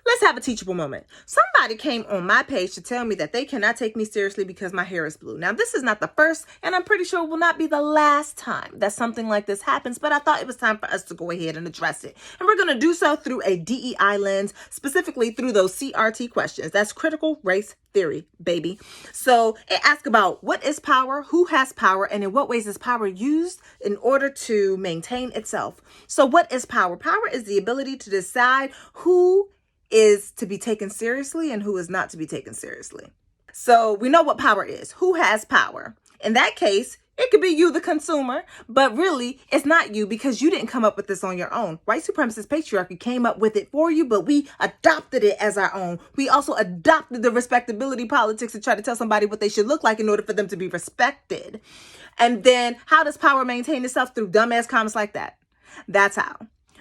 Let's have a teachable moment. Somebody came on my page to tell me that they cannot take me seriously because my hair is blue. Now, this is not the first, and I'm pretty sure it will not be the last time that something like this happens, but I thought it was time for us to go ahead and address it. And we're going to do so through a DEI lens, specifically through those CRT questions. That's critical race theory, baby. So it asks about what is power, who has power, and in what ways is power used in order to maintain itself. So what is power? Power is the ability to decide who is to be taken seriously and who is not to be taken seriously. So we know what power is. Who has power? In that case, it could be you, the consumer, but really it's not you because you didn't come up with this on your own. White supremacist patriarchy came up with it for you, but we adopted it as our own. We also adopted the respectability politics to try to tell somebody what they should look like in order for them to be respected. And then how does power maintain itself? Through dumbass comments like that. That's how.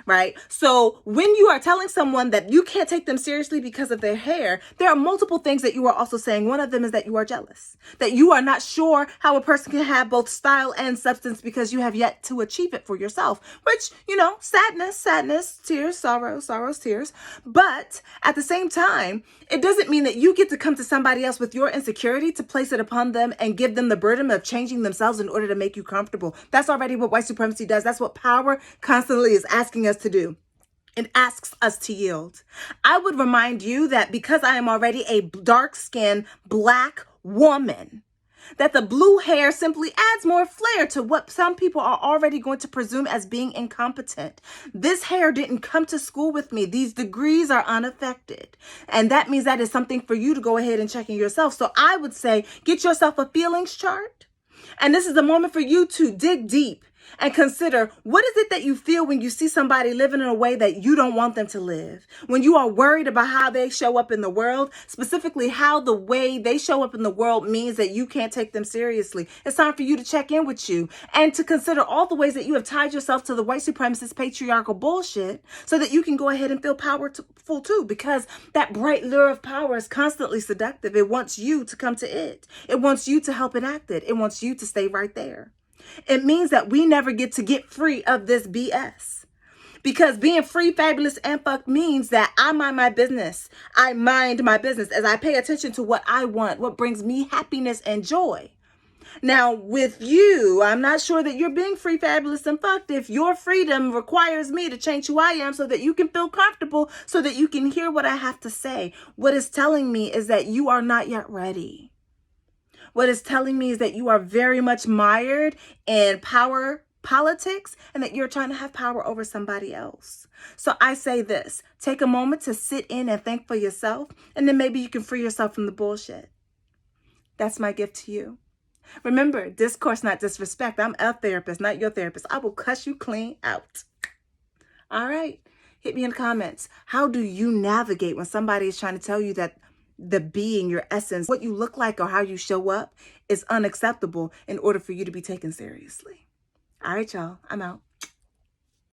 Right? So when you are telling someone that you can't take them seriously because of their hair, there are multiple things that you are also saying. One of them is that you are jealous, that you are not sure how a person can have both style and substance because you have yet to achieve it for yourself, which, sadness, tears, sorrows, tears. But at the same time, it doesn't mean that you get to come to somebody else with your insecurity to place it upon them and give them the burden of changing themselves in order to make you comfortable. That's already what white supremacy does. That's what power constantly is asking us to do. It asks us to yield. I would remind you that because I am already a dark-skinned Black woman, that the blue hair simply adds more flair to what some people are already going to presume as being incompetent. This hair didn't come to school with me. These degrees are unaffected. And that means that is something for you to go ahead and check in yourself. So I would say, get yourself a feelings chart. And this is the moment for you to dig deep and consider, what is it that you feel when you see somebody living in a way that you don't want them to live? When you are worried about how they show up in the world, specifically how the way they show up in the world means that you can't take them seriously. It's time for you to check in with you and to consider all the ways that you have tied yourself to the white supremacist patriarchal bullshit so that you can go ahead and feel powerful too, because that bright lure of power is constantly seductive. It wants you to come to it. It wants you to help enact it. It wants you to stay right there. It means that we never get to get free of this BS. Because being free, fabulous, and fucked means that I mind my business. I mind my business as I pay attention to what I want, what brings me happiness and joy. Now, with you, I'm not sure that you're being free, fabulous, and fucked if your freedom requires me to change who I am so that you can feel comfortable, so that you can hear what I have to say. What it's telling me is that you are not yet ready. What it's telling me is that you are very much mired in power politics and that you're trying to have power over somebody else. So I say this, take a moment to sit in and think for yourself, and then maybe you can free yourself from the bullshit. That's my gift to you. Remember, discourse, not disrespect. I'm a therapist, not your therapist. I will cuss you clean out. All right. Hit me in the comments. How do you navigate when somebody is trying to tell you that the being, your essence, what you look like or how you show up is unacceptable in order for you to be taken seriously? All right, y'all, I'm out.